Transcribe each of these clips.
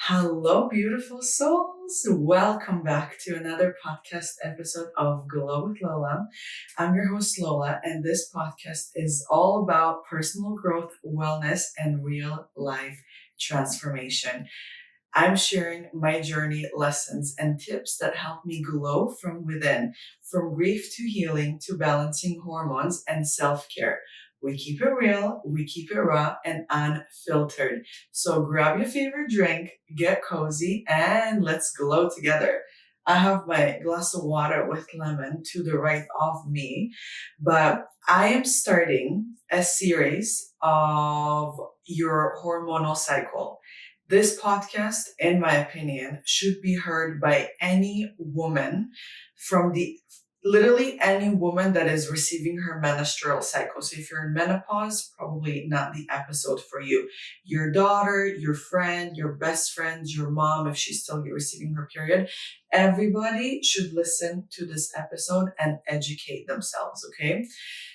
Hello, beautiful souls. Welcome back to another podcast episode of Glow with Lola. I'm your host, Lola, and this podcast is all about personal growth, wellness, and real life transformation. I'm sharing my journey, lessons, and tips that help me glow from within, from grief to healing to balancing hormones and self care. We keep it real, we keep it raw and unfiltered. So grab your favorite drink, get cozy, and let's glow together. I have my glass of water with lemon to the right of me, but I am starting a series of your hormonal cycle. This podcast, in my opinion, should be heard by any woman from the literally any woman that is receiving her menstrual cycle. So if you're in menopause, probably not the episode for you. Your daughter, your friend, your best friend, your mom, if she's still receiving her period, everybody should listen to this episode and educate themselves, okay?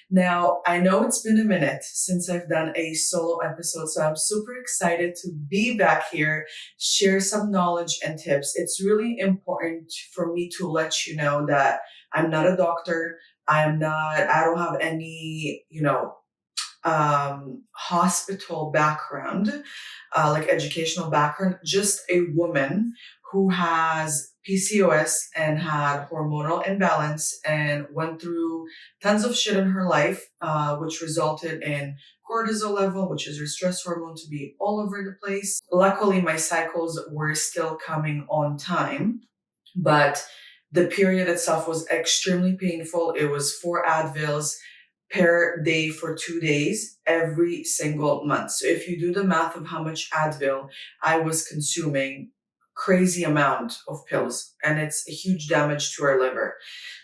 Now, I know it's been a minute since I've done a solo episode, so I'm super excited to be back here, share some knowledge and tips. It's really important for me to let you know that I'm not a doctor. I don't have any, hospital background, like educational background, just a woman who has PCOS and had hormonal imbalance and went through tons of shit in her life, which resulted in cortisol level, which is your stress hormone, to be all over the place. Luckily, my cycles were still coming on time, but the period itself was extremely painful. It was 4 Advils per day for 2 days every single month. So if you do the math of how much Advil I was consuming, crazy amount of pills, and it's a huge damage to our liver.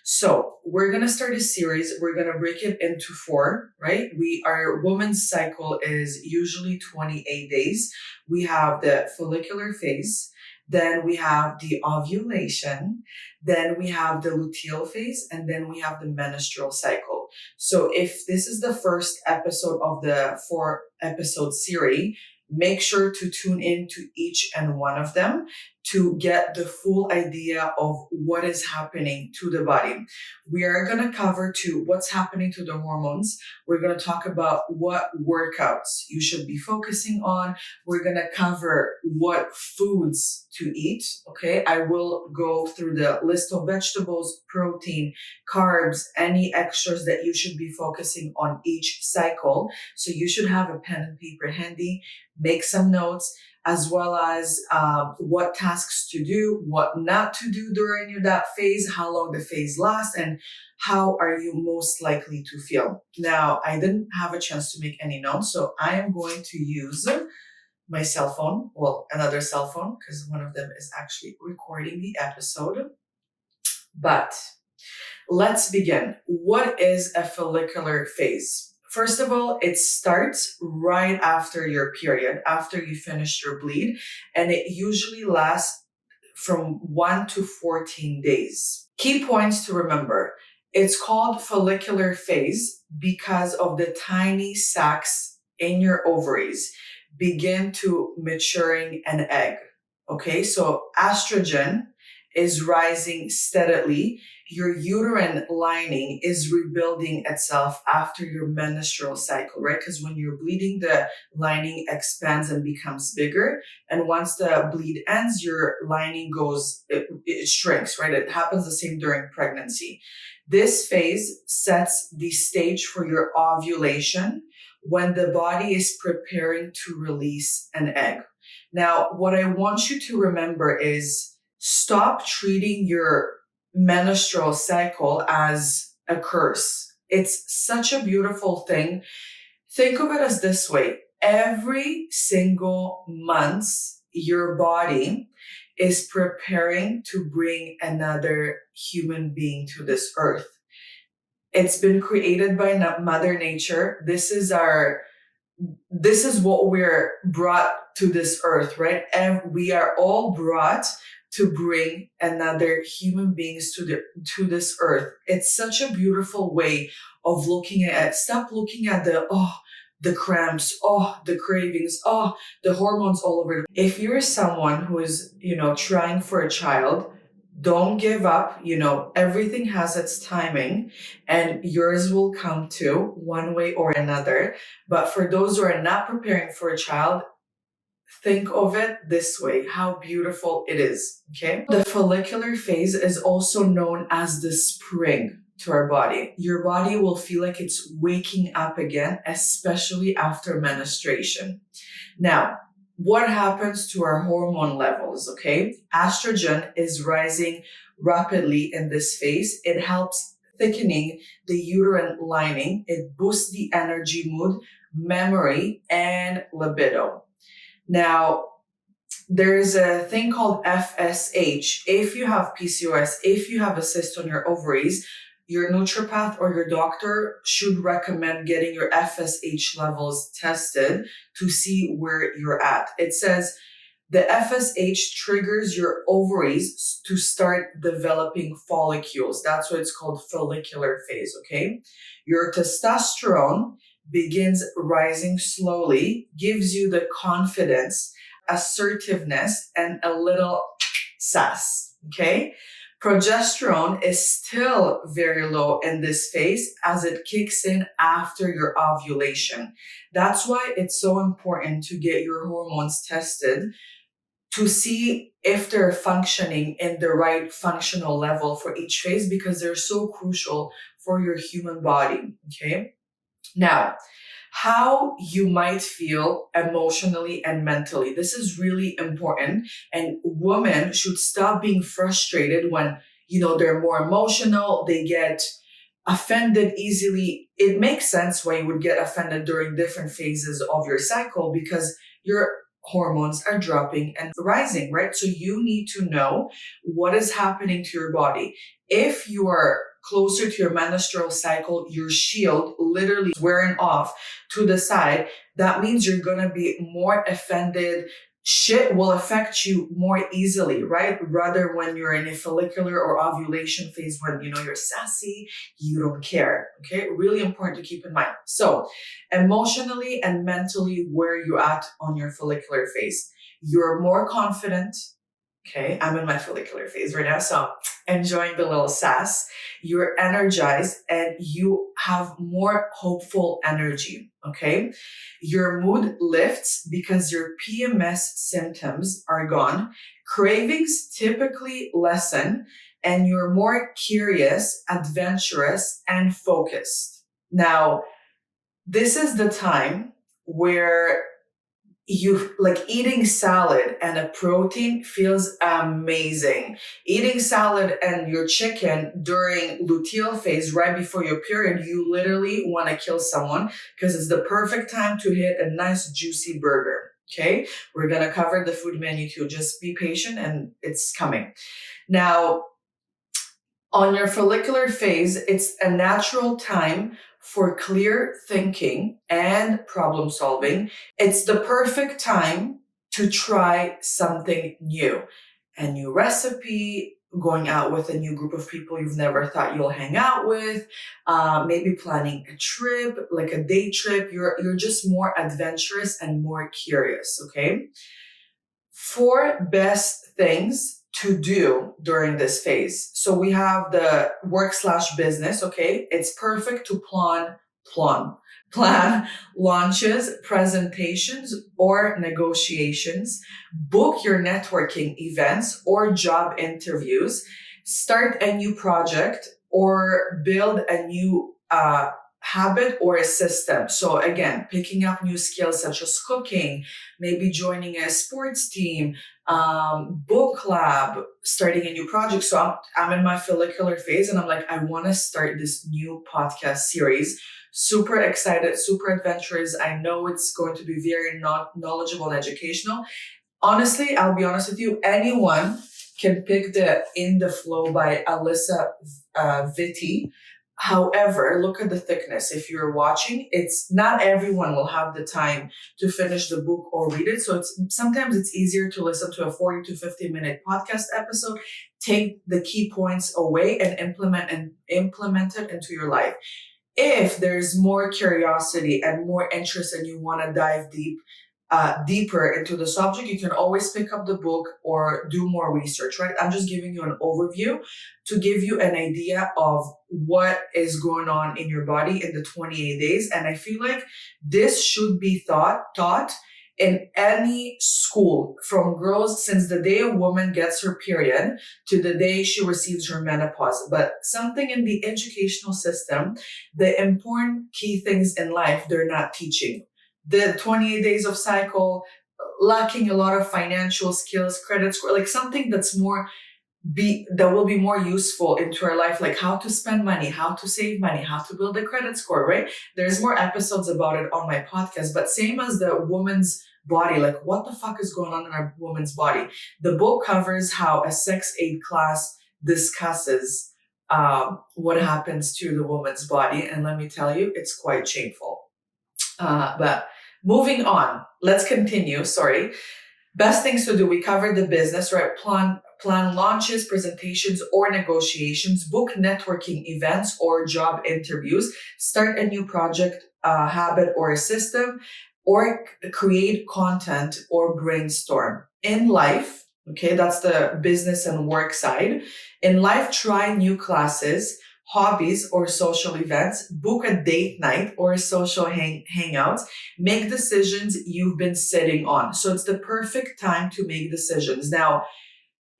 So we're going to start a series. We're going to break it into 4, right? Our woman's cycle is usually 28 days. We have the follicular phase. Then we have the ovulation, then we have the luteal phase, and then we have the menstrual cycle. So if this is the first episode of the 4 episode series, make sure to tune in to each and one of them to get the full idea of what is happening to the body. We are going to cover too what's happening to the hormones. We're going to talk about what workouts you should be focusing on. We're going to cover what foods to eat. Okay. I will go through the list of vegetables, protein, carbs, any extras that you should be focusing on each cycle. So you should have a pen and paper handy, make some notes, as well as what tasks to do, what not to do during that phase, how long the phase lasts, and how are you most likely to feel. Now, I didn't have a chance to make any notes, so I am going to use my cell phone, well, another cell phone, because one of them is actually recording the episode. But let's begin. What is a follicular phase? First of all, it starts right after your period, after you finish your bleed, and it usually lasts from 1 to 14 days. Key points to remember. It's called follicular phase because of the tiny sacs in your ovaries begin to maturing an egg. Okay, so estrogen is rising steadily. Your uterine lining is rebuilding itself after your menstrual cycle, right? Because when you're bleeding, the lining expands and becomes bigger. And once the bleed ends, your lining it shrinks, right? It happens the same during pregnancy. This phase sets the stage for your ovulation when the body is preparing to release an egg. Now, what I want you to remember is stop treating your menstrual cycle as a curse. It's such a beautiful thing. Think of it as this way. Every single month, your body is preparing to bring another human being to this earth. It's been created by Mother Nature. This is what we're brought to this earth, right? And we are all brought to bring another human beings to this earth. It's such a beautiful way of looking at it. Stop looking at the cramps, the cravings, the hormones all over. If you're someone who is, trying for a child, don't give up. Everything has its timing and yours will come too, one way or another. But for those who are not preparing for a child, think of it this way, how beautiful it is, okay? The follicular phase is also known as the spring to our body. Your body will feel like it's waking up again, especially after menstruation. Now, what happens to our hormone levels, okay? Estrogen is rising rapidly in this phase. It helps thickening the uterine lining. It boosts the energy, mood, memory, and libido. Now, there's a thing called FSH. If you have PCOS, if you have a cyst on your ovaries, your naturopath or your doctor should recommend getting your FSH levels tested to see where you're at. It says the FSH triggers your ovaries to start developing follicles. That's why it's called follicular phase, okay? Your testosterone begins rising slowly, gives you the confidence, assertiveness, and a little sass, okay? Progesterone is still very low in this phase as it kicks in after your ovulation. That's why it's so important to get your hormones tested to see if they're functioning in the right functional level for each phase, because they're so crucial for your human body, okay? Now, how you might feel emotionally and mentally. This is really important. And women should stop being frustrated when, they're more emotional, they get offended easily. It makes sense why you would get offended during different phases of your cycle because your hormones are dropping and rising, right? So you need to know what is happening to your body. If you are closer to your menstrual cycle, your shield literally wearing off to the side, that means you're going to be more offended. Shit will affect you more easily, right? Rather when you're in a follicular or ovulation phase when, you're sassy, you don't care, okay? Really important to keep in mind. So emotionally and mentally, where you at on your follicular phase? You're more confident. Okay, I'm in my follicular phase right now, so enjoying the little sass. You're energized and you have more hopeful energy, okay? Your mood lifts because your PMS symptoms are gone. Cravings typically lessen and you're more curious, adventurous, and focused. Now, this is the time where you like eating salad and a protein feels amazing. Eating salad and your chicken during luteal phase right before your period, you literally want to kill someone because it's the perfect time to hit a nice juicy burger. Okay, we're gonna cover the food menu too. Just be patient and it's coming. Now, on your follicular phase, it's a natural time for clear thinking and problem solving. It's the perfect time to try something new, a new recipe, going out with a new group of people you've never thought you'll hang out with, maybe planning a trip, like a day trip. You're just more adventurous and more curious, okay? 4 best things to do during this phase. So we have the work/business, okay? It's perfect to plan launches, presentations, or negotiations, book your networking events or job interviews, start a new project, or build a new habit or a system. So again, picking up new skills such as cooking, maybe joining a sports team, book club, starting a new project. So I'm in my follicular phase and I'm like, I want to start this new podcast series. Super excited, super adventurous. I know it's going to be very knowledgeable and educational. Honestly, I'll be honest with you, anyone can pick the In the Flow by Alyssa Vitti. However, look at the thickness. If you're watching, it's not everyone will have the time to finish the book or read it. So sometimes it's easier to listen to a 40 to 50 minute podcast episode, take the key points away and implement it into your life. If there's more curiosity and more interest and you want to dive deeper into the subject, you can always pick up the book or do more research, right? I'm just giving you an overview to give you an idea of what is going on in your body in the 28 days. And I feel like this should be taught in any school, from girls since the day a woman gets her period to the day she receives her menopause. But something in the educational system, the important key things in life, they're not teaching. The 28 days of cycle, lacking a lot of financial skills, credit score, like something that's more that will be more useful into our life, like how to spend money, how to save money, how to build a credit score, right? There's more episodes about it on my podcast, but same as the woman's body, like what the fuck is going on in our woman's body? The book covers how a sex aid class discusses what happens to the woman's body. And let me tell you, it's quite shameful. But moving on, let's continue. Sorry. Best things to do. We covered the business, right? Plan launches, presentations, or negotiations, book networking events or job interviews, start a new project, habit, or a system, or create content or brainstorm. In life, okay, that's the business and work side. In life, try new classes, hobbies, or social events, book a date night or social hangouts, make decisions you've been sitting on. So it's the perfect time to make decisions. Now,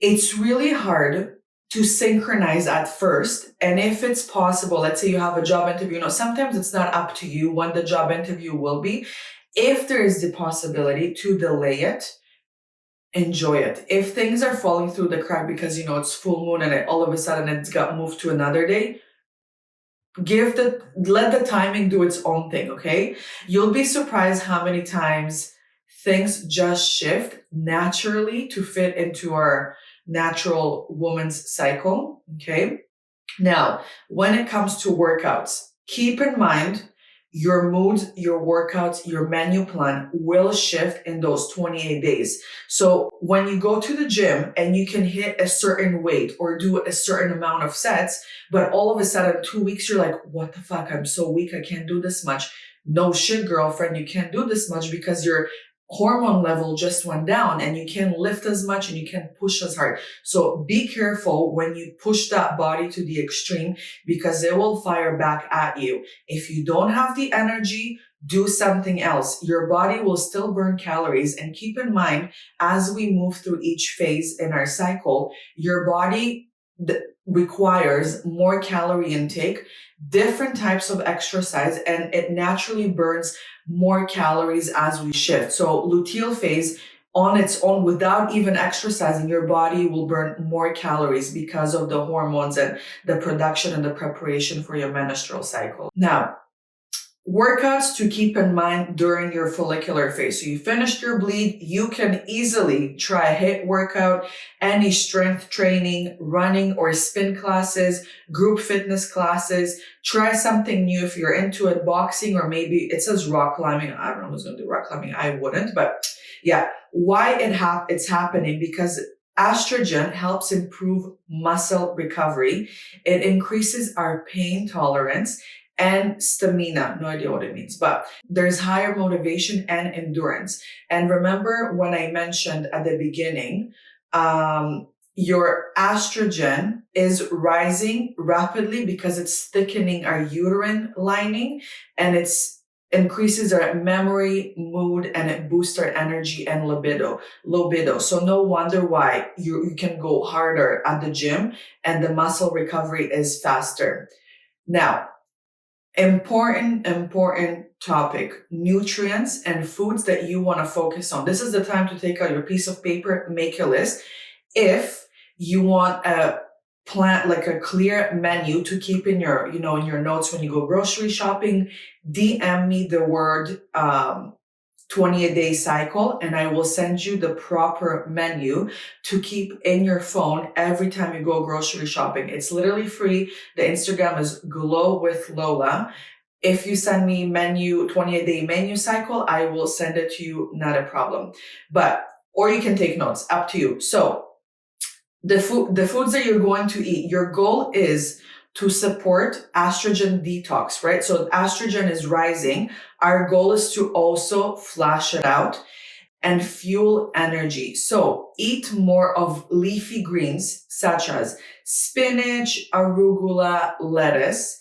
it's really hard to synchronize at first. And if it's possible, let's say you have a job interview, sometimes it's not up to you when the job interview will be. If there is the possibility to delay it, enjoy it. If things are falling through the crack because, it's full moon and all of a sudden it's got moved to another day, let the timing do its own thing, okay? You'll be surprised how many times things just shift naturally to fit into our natural woman's cycle, okay? Now, when it comes to workouts, keep in mind your moods, your workouts, your menu plan will shift in those 28 days. So when you go to the gym and you can hit a certain weight or do a certain amount of sets, but all of a sudden 2 weeks, you're like, what the fuck? I'm so weak. I can't do this much. No shit, girlfriend. You can't do this much because your hormone level just went down and you can't lift as much and you can't push as hard. So be careful when you push that body to the extreme because it will fire back at you. If you don't have the energy, do something else. Your body will still burn calories. And keep in mind, as we move through each phase in our cycle, your body requires more calorie intake, different types of exercise, and it naturally burns more calories as we shift. So luteal phase on its own, without even exercising, your body will burn more calories because of the hormones and the production and the preparation for your menstrual cycle. Now, workouts to keep in mind during your follicular phase. So you finished your bleed, you can easily try a HIIT workout, any strength training, running or spin classes, group fitness classes. Try something new if you're into it, boxing, or maybe it says rock climbing. I don't know who's going to do rock climbing. I wouldn't, but yeah. Why it's happening? Because estrogen helps improve muscle recovery. It increases our pain tolerance and stamina. No idea what it means, but there's higher motivation and endurance. And remember when I mentioned at the beginning, your estrogen is rising rapidly because it's thickening our uterine lining and it's increases our memory, mood, and it boosts our energy and libido. So no wonder why you can go harder at the gym and the muscle recovery is faster. Now, important topic, nutrients and foods that you want to focus on. This is the time to take out your piece of paper, make a list. If you want a plan, like a clear menu to keep in your, in your notes when you go grocery shopping, DM me the word 28-day cycle and I will send you the proper menu to keep in your phone every time you go grocery shopping. It's literally free. The Instagram is Glow with Lola. If you send me 28-day menu cycle, I will send it to you, not a problem. Or you can take notes, up to you. So the foods that you're going to eat, your goal is to support estrogen detox, right? So estrogen is rising. Our goal is to also flush it out and fuel energy. So eat more of leafy greens such as spinach, arugula, lettuce.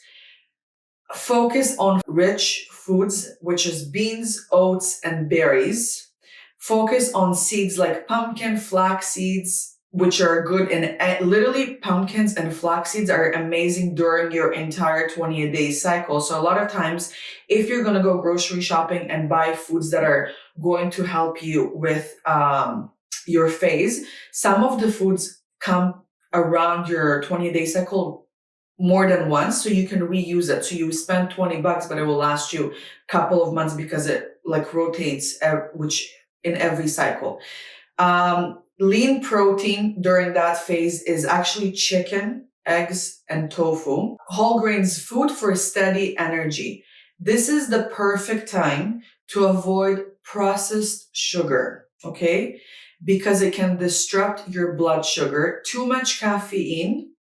Focus on rich foods, which is beans, oats, and berries. Focus on seeds like pumpkin, flax seeds, which are good. And literally pumpkins and flax seeds are amazing during your entire 28-day cycle. So a lot of times, if you're going to go grocery shopping and buy foods that are going to help you with your phase, some of the foods come around your 28-day cycle more than once, so you can reuse it. So you spend $20, but it will last you a couple of months because it like rotates, which in every cycle. Lean protein during that phase is actually chicken, eggs, and tofu. Whole grains food for steady energy. This is the perfect time to avoid processed sugar, okay? Because it can disrupt your blood sugar. Too much caffeine,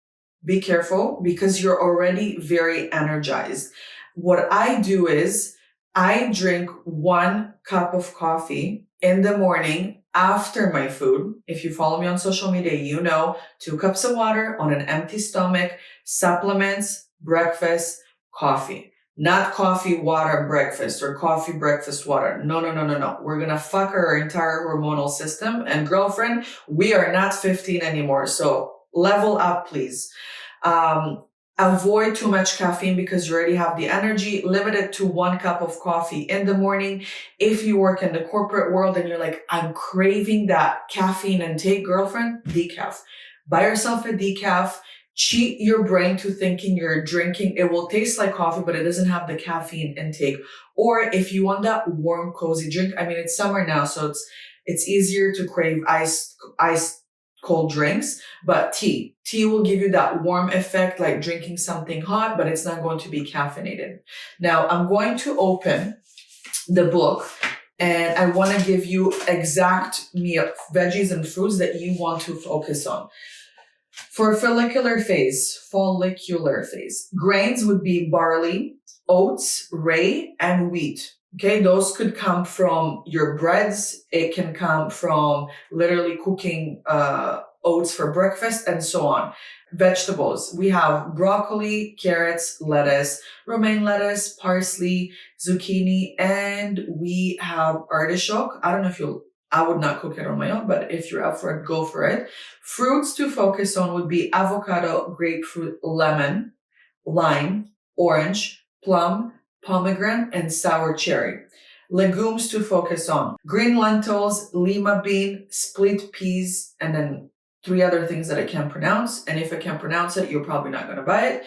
be careful because you're already very energized. What I do is I drink 1 cup of coffee in the morning after my food. If you follow me on social media, you know 2 cups of water on an empty stomach, supplements, breakfast, coffee. Not coffee, water, breakfast, or coffee, breakfast, water. No. We're gonna fuck our entire hormonal system. And girlfriend, we are not 15 anymore. So level up, please. Avoid too much caffeine because you already have the energy. Limit it to 1 cup of coffee in the morning. If you work in the corporate world and you're like, I'm craving that caffeine intake, girlfriend, decaf. Buy yourself a decaf. Cheat your brain to thinking you're drinking. It will taste like coffee, but it doesn't have the caffeine intake. Or if you want that warm, cozy drink, I mean, it's summer now, so it's easier to crave ice cold drinks, but tea will give you that warm effect, like drinking something hot, but it's not going to be caffeinated. Now I'm going to open the book and I want to give you exact veggies and fruits that you want to focus on. For follicular phase, grains would be barley, oats, rye, and wheat. Okay, those could come from your breads. It can come from literally cooking oats for breakfast and so on. Vegetables, we have broccoli, carrots, lettuce, romaine lettuce, parsley, zucchini, and we have artichoke. I don't know if I would not cook it on my own, but if you're up for it, go for it. Fruits to focus on would be avocado, grapefruit, lemon, lime, orange, plum, pomegranate, and sour cherry. Legumes to focus on: green lentils, lima bean, split peas, and then 3 other things that I can't pronounce. And if I can't pronounce it, you're probably not going to buy it.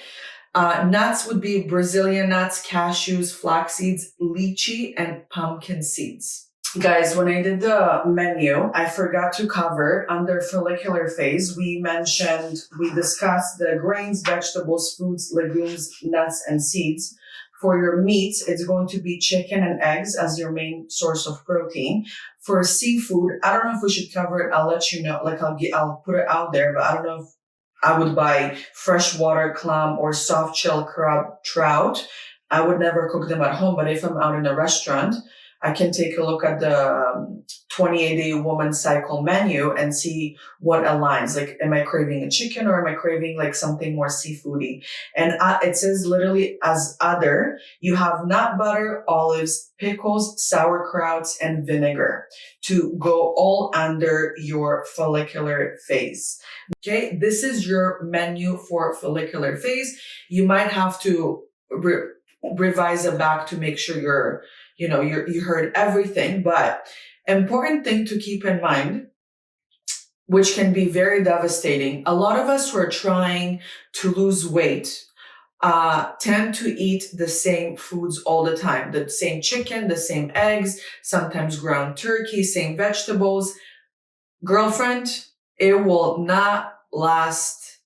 Nuts would be Brazilian nuts, cashews, flax seeds, lychee, and pumpkin seeds. Guys, when I did the menu, I forgot to cover under follicular phase. We discussed the grains, vegetables, fruits, legumes, nuts, and seeds. For your meats, it's going to be chicken and eggs as your main source of protein. For seafood, I don't know if we should cover it. I'll let you know. Like I'll put it out there, but I don't know if I would buy freshwater clam or soft shell crab trout. I would never cook them at home, but if I'm out in a restaurant, I can take a look at the 28-day woman cycle menu and see what aligns. Like, am I craving a chicken or am I craving like something more seafoody? And it says literally as other, you have nut butter, olives, pickles, sauerkrauts, and vinegar to go all under your follicular phase. Okay, this is your menu for follicular phase. You might have to revise it back to make sure you heard everything, but important thing to keep in mind, which can be very devastating. A lot of us who are trying to lose weight tend to eat the same foods all the time. The same chicken, the same eggs, sometimes ground turkey, same vegetables. Girlfriend, it will not last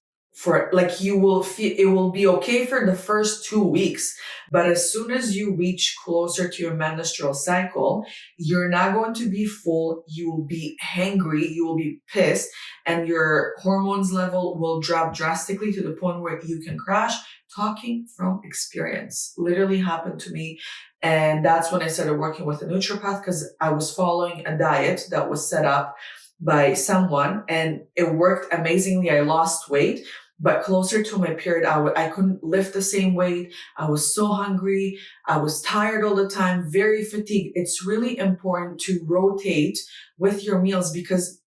for like you will feel it will be okay for the first 2 weeks, but as soon as you reach closer to your menstrual cycle, you're not going to be full, you will be hangry, you will be pissed, and your hormones level will drop drastically to the point where you can crash. Talking from experience, literally happened to me. And that's when I started working with a naturopath, because I was following a diet that was set up by someone and it worked amazingly. I lost weight, but closer to my period, I couldn't lift the same weight. I was so hungry. I was tired all the time, very fatigued. It's really important to rotate with your meals because,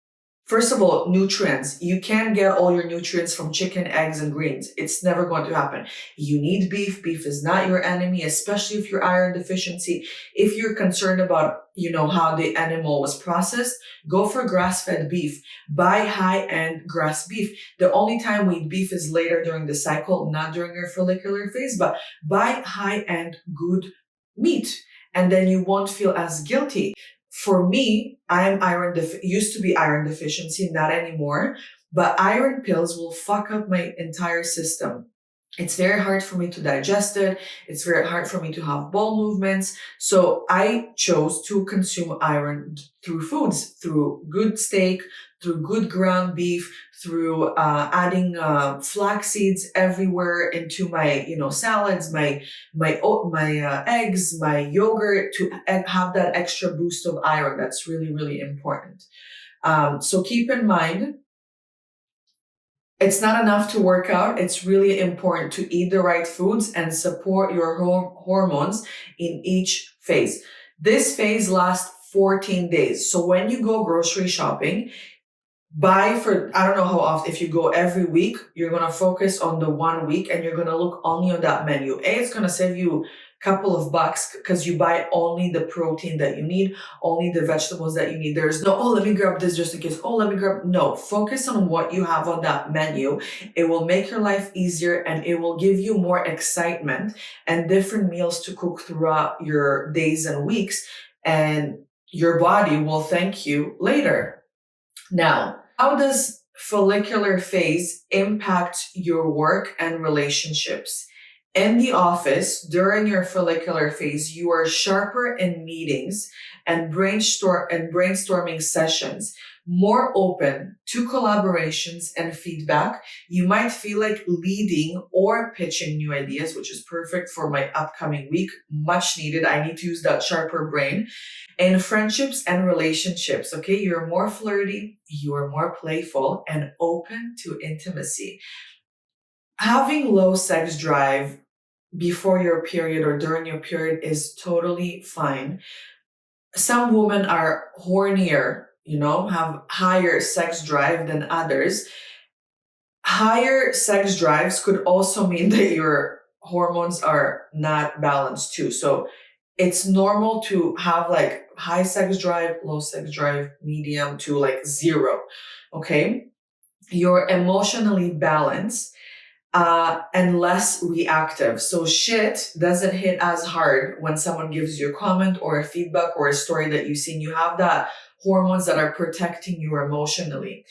first of all, nutrients. You can't get all your nutrients from chicken, eggs, and greens. It's never going to happen. You need beef. Beef is not your enemy, especially if you're iron deficiency. If you're concerned about, how the animal was processed, go for grass-fed beef. Buy high-end grass beef. The only time we eat beef is later during the cycle, not during your follicular phase, but buy high-end good meat. And then you won't feel as guilty. For me, I'm used to be iron deficiency, not anymore, but iron pills will fuck up my entire system. It's very hard for me to digest it. It's very hard for me to have bowel movements. So I chose to consume iron through foods, through good steak, through good ground beef, through adding flax seeds everywhere into my, salads, my eggs, my yogurt, to have that extra boost of iron. That's really, really important. So keep in mind, it's not enough to work out. It's really important to eat the right foods and support your hormones in each phase. This phase lasts 14 days. So when you go grocery shopping, buy for, I don't know how often, if you go every week, you're going to focus on the 1 week and you're going to look only on that menu. It's going to save you couple of bucks because you buy only the protein that you need, only the vegetables that you need. There's no, let me grab this just in case. Let me grab. No, focus on what you have on that menu. It will make your life easier and it will give you more excitement and different meals to cook throughout your days and weeks. And your body will thank you later. Now, how does follicular phase impact your work and relationships? In the office, during your follicular phase, you are sharper in meetings and brainstorming sessions, more open to collaborations and feedback. You might feel like leading or pitching new ideas, which is perfect for my upcoming week. Much needed. I need to use that sharper brain. In friendships and relationships, okay, you're more flirty, you are more playful and open to intimacy. Having low sex drive before your period or during your period is totally fine. Some women are hornier, have higher sex drive than others. Higher sex drives could also mean that your hormones are not balanced too. So it's normal to have like high sex drive, low sex drive, medium to like zero. Okay. You're emotionally balanced and less reactive. So shit doesn't hit as hard when someone gives you a comment or a feedback or a story that you've seen. You have that hormones that are protecting you emotionally.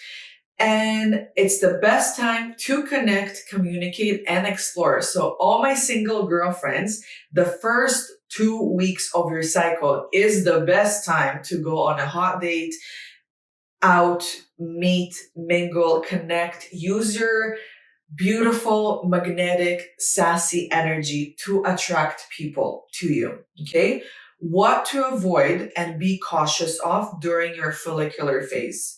And it's the best time to connect, communicate, and explore. So all my single girlfriends, the first 2 weeks of your cycle is the best time to go on a hot date, out, meet, mingle, connect, use your beautiful, magnetic, sassy energy to attract people to you. Okay. What to avoid and be cautious of during your follicular phase.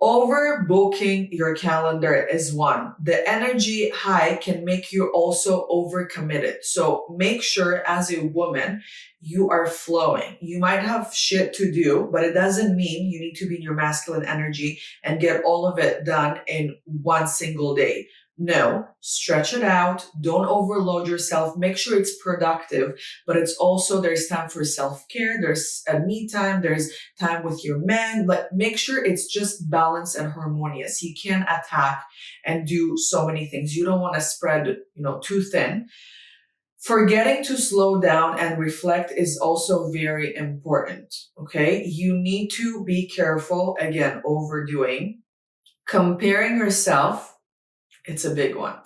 Overbooking your calendar is one. The energy high can make you also overcommitted. So make sure as a woman, you are flowing. You might have shit to do, but it doesn't mean you need to be in your masculine energy and get all of it done in one single day. No, stretch it out. Don't overload yourself. Make sure it's productive, but it's also, there's time for self-care. There's a me time. There's time with your man, but make sure it's just balanced and harmonious. You can't attack and do so many things. You don't want to spread, too thin. Forgetting to slow down and reflect is also very important. Okay. You need to be careful. Again, overdoing, comparing yourself It's a big one.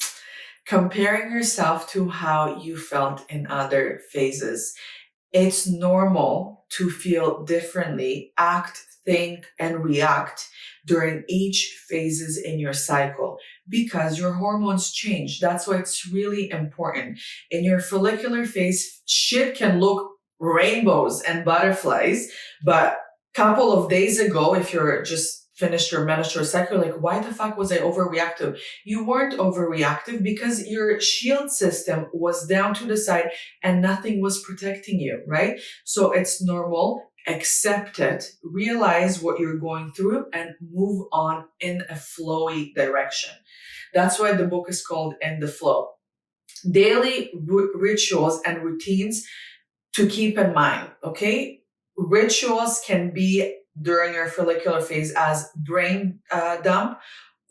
Comparing yourself to how you felt in other phases. It's normal to feel differently, act, think, and react during each phases in your cycle because your hormones change. That's why it's really important. In your follicular phase, shit can look rainbows and butterflies, but couple of days ago, if you're just finished your menstrual cycle, like, why the fuck was I overreactive? You weren't overreactive because your shield system was down to the side and nothing was protecting you, right? So it's normal. Accept it, realize what you're going through, and move on in a flowy direction. That's why the book is called In the Flow. Daily rituals and routines to keep in mind, okay? Rituals can be during your follicular phase as brain dump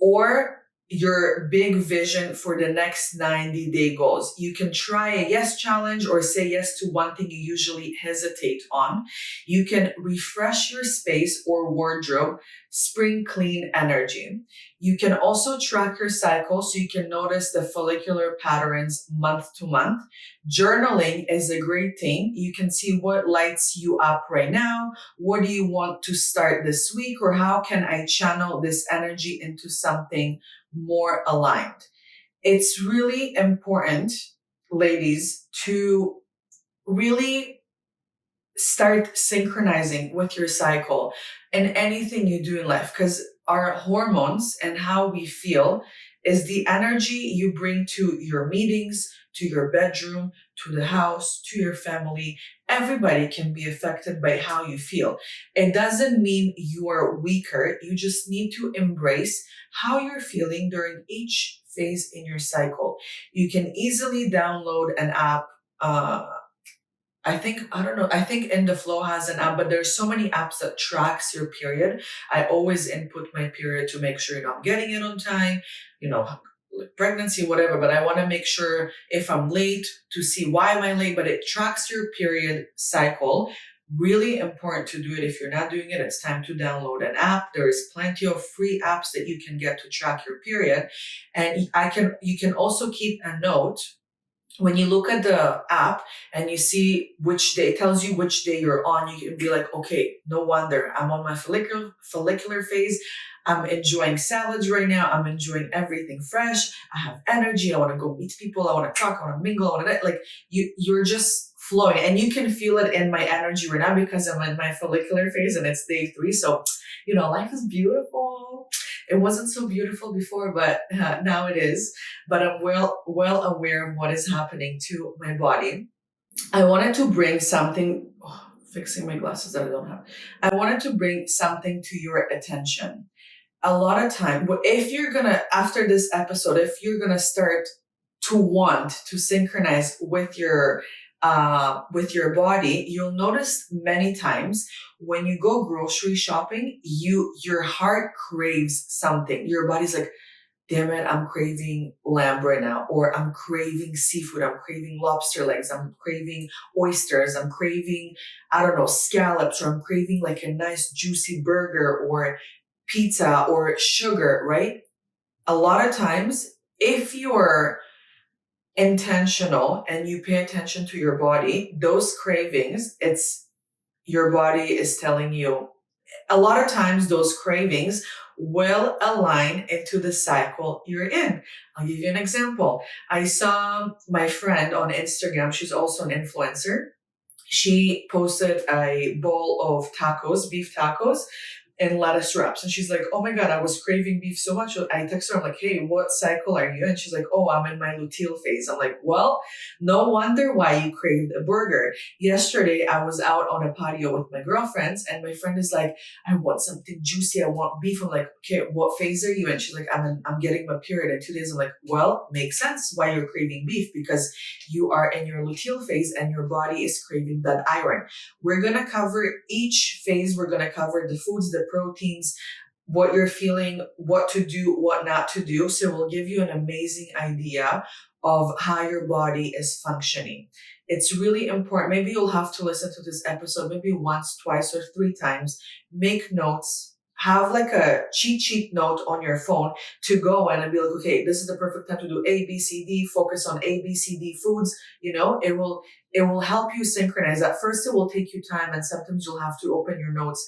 or your big vision for the next 90-day goals. You can try a yes challenge or say yes to one thing you usually hesitate on. You can refresh your space or wardrobe, spring clean energy. You can also track your cycle so you can notice the follicular patterns month to month. Journaling is a great thing. You can see what lights you up right now. What do you want to start this week? Or how can I channel this energy into something more aligned? It's really important, ladies, to really start synchronizing with your cycle in anything you do in life, because our hormones and how we feel is the energy you bring to your meetings, to your bedroom, to the house, to your family. Everybody can be affected by how you feel. It doesn't mean you are weaker. You just need to embrace how you're feeling during each phase in your cycle. You can easily download an app. I think In the Flow has an app, but there's so many apps that tracks your period. I always input my period to make sure, I'm getting it on time, like pregnancy, whatever, but I want to make sure if I'm late to see why am I late, but it tracks your period cycle. Really important to do it. If you're not doing it, it's time to download an app. There's plenty of free apps that you can get to track your period. And you can also keep a note when you look at the app and you see which day, it tells you which day you're on, you can be like, okay, no wonder I'm on my follicular phase. I'm enjoying salads right now. I'm enjoying everything fresh. I have energy. I want to go meet people. I want to talk. I want to mingle. I want to, like, you're just flowing, and you can feel it in my energy right now because I'm in my follicular phase and it's day 3. So, life is beautiful. It wasn't so beautiful before, but now it is. But I'm well aware of what is happening to my body. I wanted to bring something, fixing my glasses that I don't have. I wanted to bring something to your attention. A lot of time, if you're gonna, after this episode, if you're gonna start to want to synchronize with your body, you'll notice many times when you go grocery shopping, your heart craves something. Your body's like, damn it, I'm craving lamb right now, or I'm craving seafood, I'm craving lobster legs, I'm craving oysters, I'm craving, I don't know, scallops, or I'm craving like a nice juicy burger or pizza or sugar, right? A lot of times, if you're intentional and you pay attention to your body, those cravings, it's your body is telling you. A lot of times those cravings will align into the cycle you're in. I'll give you an example. I saw my friend on Instagram. She's also an influencer. She posted a bowl of tacos, beef tacos, and lettuce wraps. And she's like, oh my God, I was craving beef so much. I text her, I'm like, hey, what cycle are you in? She's like, oh, I'm in my luteal phase. I'm like, well, no wonder why you craved a burger. Yesterday, I was out on a patio with my girlfriends, and my friend is like, I want something juicy. I want beef. I'm like, okay, what phase are you in? She's like, I'm getting my period in 2 days. I'm like, well, makes sense why you're craving beef, because you are in your luteal phase and your body is craving that iron. We're going to cover each phase. We're going to cover the foods, the proteins, what you're feeling, what to do, what not to do. So we'll give you an amazing idea of how your body is functioning. It's really important. Maybe you'll have to listen to this episode maybe once, twice, or 3 times. Make notes. have like a cheat sheet note on your phone to go and be like, okay, this is the perfect time to do A, B, C, D, focus on A, B, C, D foods. It will help you synchronize. At first, it will take you time, and sometimes you'll have to open your notes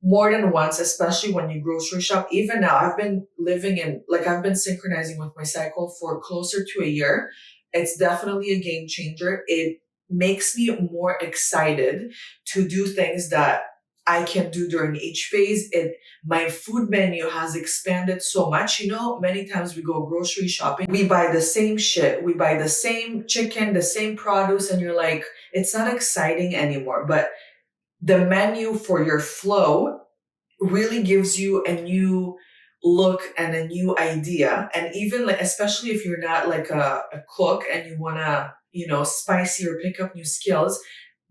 more than once, especially when you grocery shop. Even now, I've been synchronizing with my cycle for closer to a year. It's definitely a game changer. It makes me more excited to do things that I can do during each phase. My food menu has expanded so much. Many times we go grocery shopping, we buy the same shit, we buy the same chicken, the same produce, and you're like, it's not exciting anymore. But the menu for your flow really gives you a new look and a new idea. And even like, especially if you're not like a cook and you want to, spicy or pick up new skills,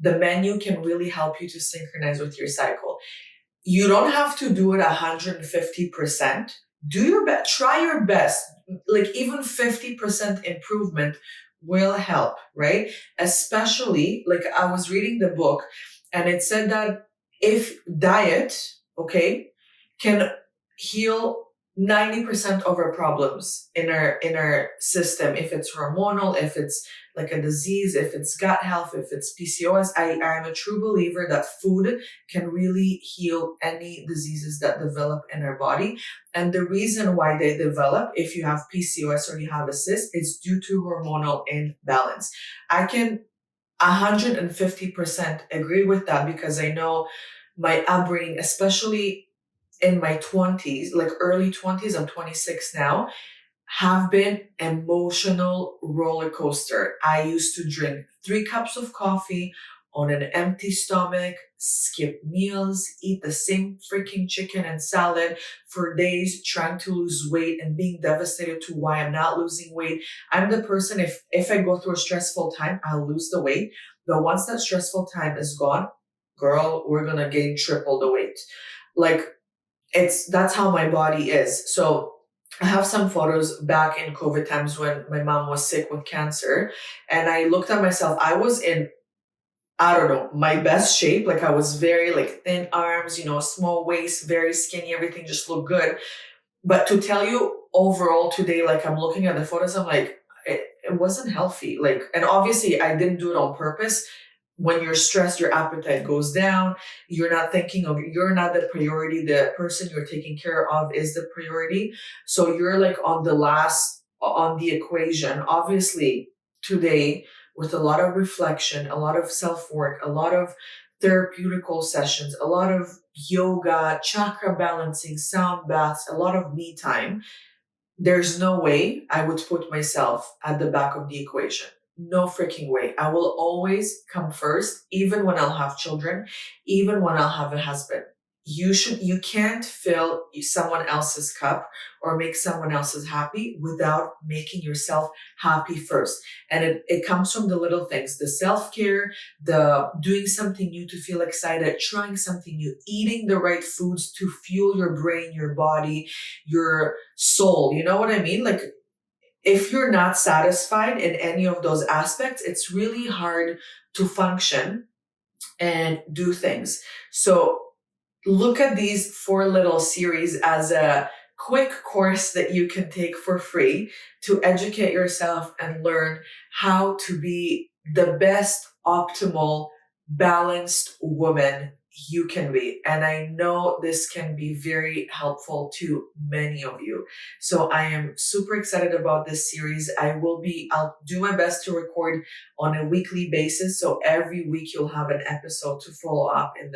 the menu can really help you to synchronize with your cycle. You don't have to do it 150%. Do your best, try your best. Like even 50% improvement will help, right? Especially like I was reading the book and it said that if diet, okay, can heal 90% of our problems in our system. If it's hormonal, if it's like a disease, if it's gut health, if it's PCOS, I'm a true believer that food can really heal any diseases that develop in our body. And the reason why they develop, if you have PCOS or you have a cyst, is due to hormonal imbalance. I can 150% agree with that because I know my upbringing, especially in my 20s, like early 20s, I'm 26 now, have been emotional roller coaster. I used to drink 3 cups of coffee on an empty stomach, skip meals, eat the same freaking chicken and salad for days, trying to lose weight and being devastated to why I'm not losing weight. I'm the person, if I go through a stressful time, I'll lose the weight. But once that stressful time is gone, girl, we're gonna gain triple the weight. Like that's how my body is. So I have some photos back in COVID times when my mom was sick with cancer. And I looked at myself. I was in, I don't know, my best shape. Like I was very like thin arms, small waist, very skinny, everything just looked good. But to tell you overall today, like I'm looking at the photos, I'm like, it wasn't healthy. Like, and obviously I didn't do it on purpose. When you're stressed, your appetite goes down. You're not the priority. The person you're taking care of is the priority. So you're like on the equation. Obviously today, with a lot of reflection, a lot of self-work, a lot of therapeutical sessions, a lot of yoga, chakra balancing, sound baths, a lot of me time, there's no way I would put myself at the back of the equation. No freaking way. I will always come first, even when I'll have children, even when I'll have a husband. You can't fill someone else's cup or make someone else's happy without making yourself happy first. And it comes from the little things, the self-care, the doing something new to feel excited, trying something new, eating the right foods to fuel your brain, your body, your soul. You know what I mean? Like if you're not satisfied in any of those aspects, it's really hard to function and do things. So look at these 4 little series as a quick course that you can take for free to educate yourself and learn how to be the best optimal balanced woman you can be. And I know this can be very helpful to many of you. So I am super excited about this series. I'll do my best to record on a weekly basis. So every week you'll have an episode to follow up in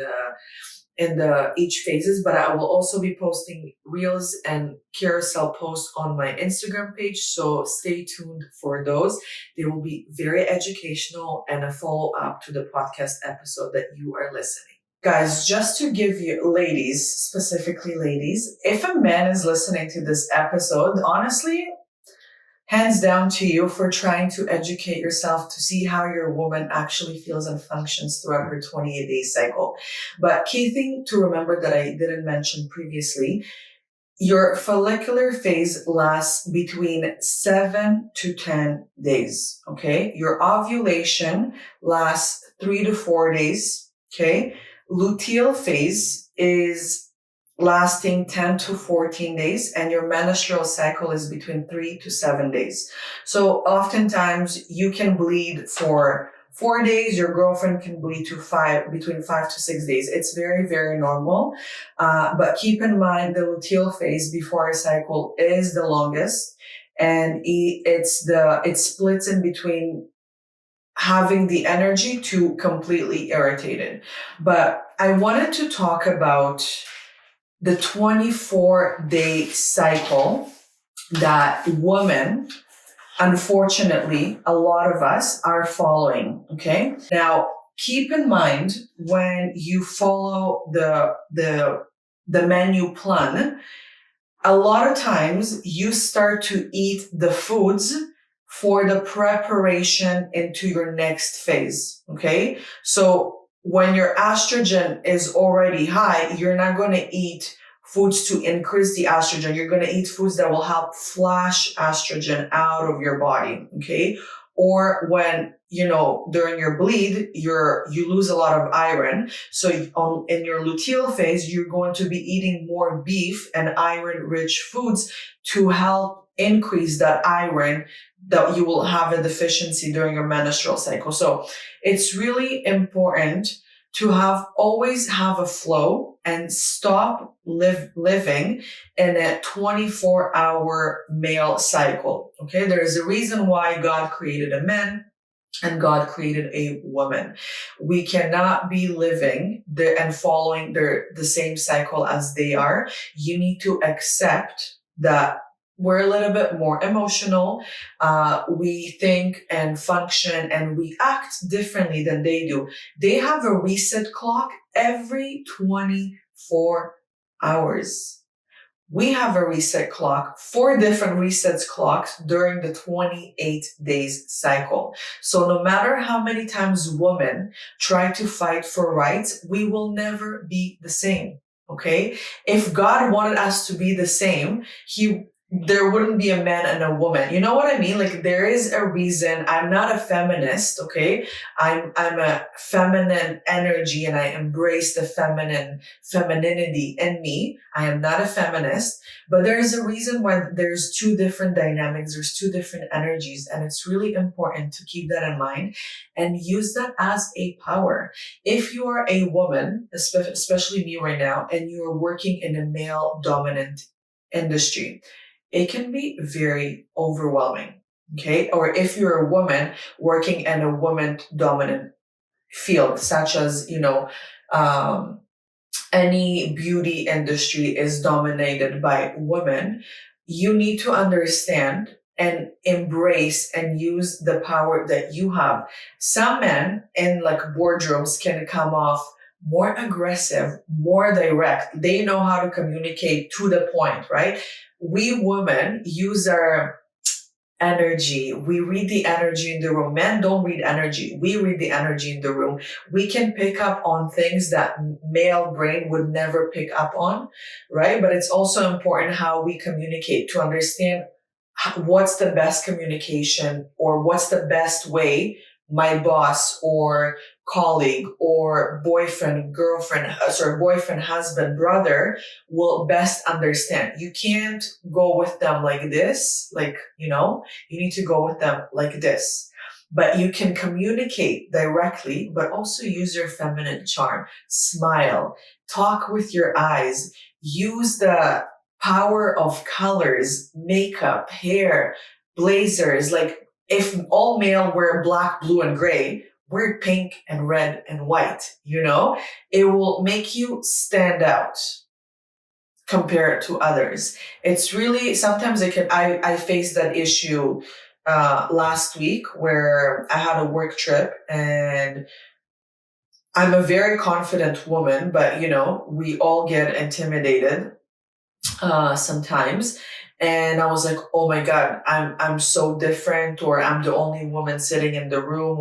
the each phases, but I will also be posting reels and carousel posts on my Instagram page. So stay tuned for those. They will be very educational and a follow up to the podcast episode that you are listening. Guys, just to give you ladies, specifically ladies, if a man is listening to this episode, honestly, hands down to you for trying to educate yourself to see how your woman actually feels and functions throughout her 28-day cycle. But key thing to remember that I didn't mention previously, your follicular phase lasts between 7 to 10 days, okay? Your ovulation lasts 3 to 4 days, okay? Luteal phase is lasting 10 to 14 days, and your menstrual cycle is between 3 to 7 days. So oftentimes you can bleed for 4 days, your girlfriend can bleed between 5 to 6 days. It's very, very normal. But keep in mind the luteal phase before our cycle is the longest, and it splits in between having the energy to completely irritated. But I wanted to talk about the 24-day cycle that women, unfortunately, a lot of us are following. Okay. Now, keep in mind when you follow the menu plan, a lot of times you start to eat the foods for the preparation into your next phase. Okay. So when your estrogen is already high, you're not going to eat foods to increase the estrogen. You're going to eat foods that will help flush estrogen out of your body. Okay. Or when, during your bleed, you lose a lot of iron. So in your luteal phase, you're going to be eating more beef and iron rich foods to help increase that iron that you will have a deficiency during your menstrual cycle. So it's really important to always have a flow and stop living in a 24-hour male cycle. Okay. There is a reason why God created a man and God created a woman. We cannot be living and following the same cycle as they are. You need to accept that we're a little bit more emotional. We think and function and we act differently than they do. They have a reset clock every 24 hours. We have a reset clock, 4 different resets clocks during the 28 days cycle. So no matter how many times women try to fight for rights, we will never be the same. Okay. If God wanted us to be the same, there wouldn't be a man and a woman. You know what I mean? Like there is a reason. I'm not a feminist, okay? I'm a feminine energy and I embrace the femininity in me. I am not a feminist, but there is a reason why there's 2 different dynamics. There's 2 different energies, and it's really important to keep that in mind and use that as a power. If you are a woman, especially me right now, and you are working in a male dominant industry, it can be very overwhelming. Okay. Or if you're a woman working in a woman dominant field, such as, any beauty industry is dominated by women, you need to understand and embrace and use the power that you have. Some men in like boardrooms can come off more aggressive, more direct. They know how to communicate to the point, right? We women use our energy. We read the energy in the room. Men don't read energy. We read the energy in the room. We can pick up on things that male brain would never pick up on, right? But it's also important how we communicate to understand what's the best communication or what's the best way my boss or colleague or boyfriend, husband, brother will best understand. You can't go with them like this, you need to go with them like this. But you can communicate directly, but also use your feminine charm. Smile, talk with your eyes, use the power of colors, makeup, hair, blazers. Like if all male wear black, blue, and gray, wear pink and red and white, it will make you stand out compared to others. It's really, sometimes I faced that issue last week where I had a work trip and I'm a very confident woman, but we all get intimidated sometimes. And I was like, oh my God, I'm so different, or I'm the only woman sitting in the room,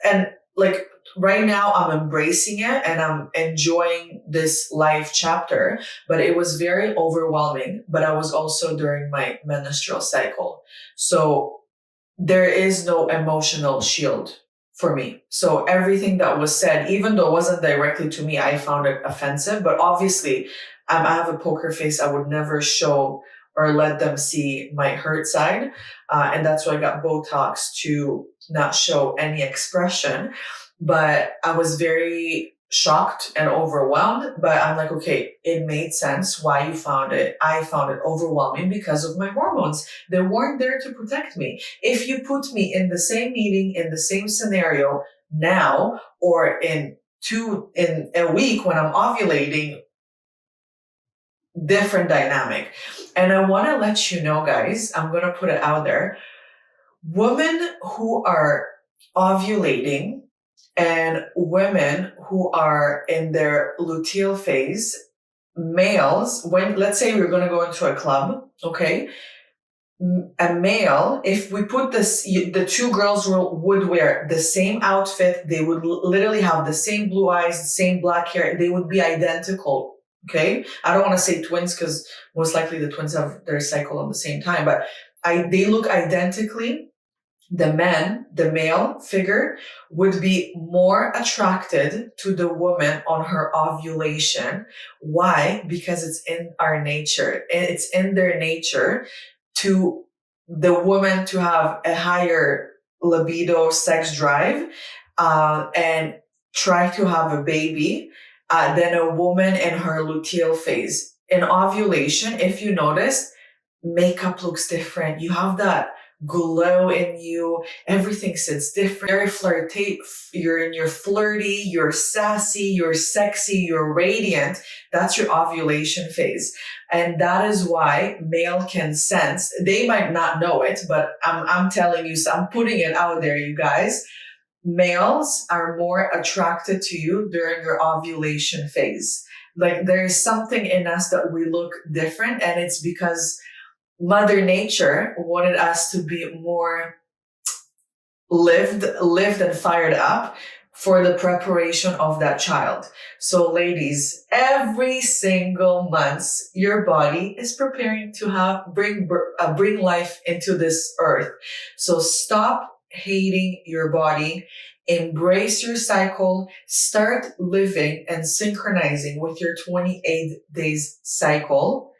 and like right now I'm embracing it and I'm enjoying this life chapter, but it was very overwhelming. But I was also during my menstrual cycle. So there is no emotional shield for me. So everything that was said, even though it wasn't directly to me, I found it offensive. But obviously, I have a poker face. I would never show or let them see my hurt side. And that's why I got Botox to not show any expression. But I was very shocked and overwhelmed. But I'm like, okay, it made sense why you found it. I found it overwhelming because of my hormones. They weren't there to protect me. If you put me in the same meeting, in the same scenario now, or in a week when I'm ovulating, different dynamic. And I want to let you know, guys, I'm going to put it out there. Women who are ovulating and women who are in their luteal phase, males, when, let's say we're going to go into a club, okay? A male, if we put the two girls would wear the same outfit, they would literally have the same blue eyes, the same black hair, they would be identical. Okay, I don't want to say twins because most likely the twins have their cycle at the same time, but they look identically. The male figure would be more attracted to the woman on her ovulation. Why? Because it's in our nature. It's in their nature to the woman to have a higher libido sex drive and try to have a baby than a woman in her luteal phase. In ovulation, if you notice, makeup looks different. You have that glow in you. Everything sits different. Very flirty. You're flirty, you're sassy, you're sexy, you're radiant. That's your ovulation phase. And that is why male can sense. They might not know it, but I'm telling you, so I'm putting it out there, you guys. Males are more attracted to you during your ovulation phase. Like there's something in us that we look different, and it's because Mother Nature wanted us to be more lived and fired up for the preparation of that child. So ladies, every single month, your body is preparing to bring life into this earth. So stop hating your body. Embrace your cycle. Start living and synchronizing with your 28 days cycle.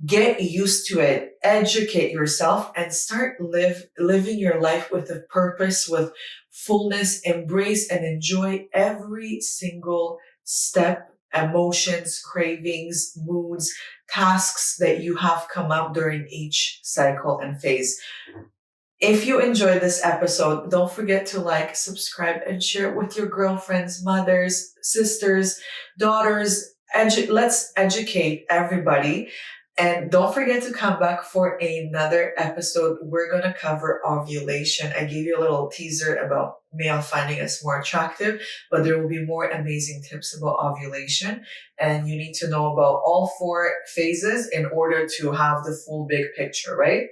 Get used to it, educate yourself, and start living your life with a purpose, with fullness. Embrace and enjoy every single step, emotions, cravings, moods, tasks that you have come up during each cycle and phase. If you enjoyed this episode, don't forget to like, subscribe, and share it with your girlfriends, mothers, sisters, daughters. Let's educate everybody. And don't forget to come back for another episode. We're going to cover ovulation. I gave you a little teaser about male finding us more attractive, but there will be more amazing tips about ovulation. And you need to know about all 4 phases in order to have the full big picture, right?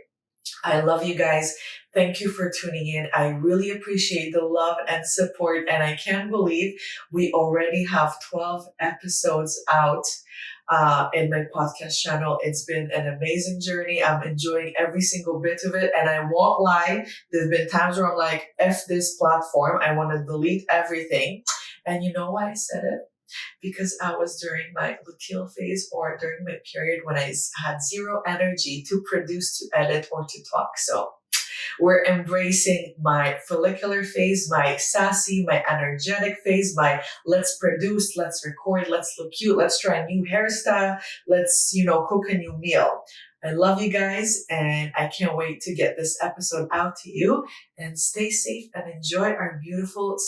I love you guys. Thank you for tuning in. I really appreciate the love and support. And I can't believe we already have 12 episodes out in my podcast channel. It's been an amazing journey. I'm enjoying every single bit of it. And I won't lie, there've been times where I'm like, F this platform. I want to delete everything. And you know why I said it? Because I was during my luteal phase or during my period when I had zero energy to produce, to edit, or to talk. So we're embracing my follicular phase, my sassy, my energetic phase, my let's produce, let's record, let's look cute, let's try a new hairstyle, let's, cook a new meal. I love you guys, and I can't wait to get this episode out to you. And stay safe and enjoy our beautiful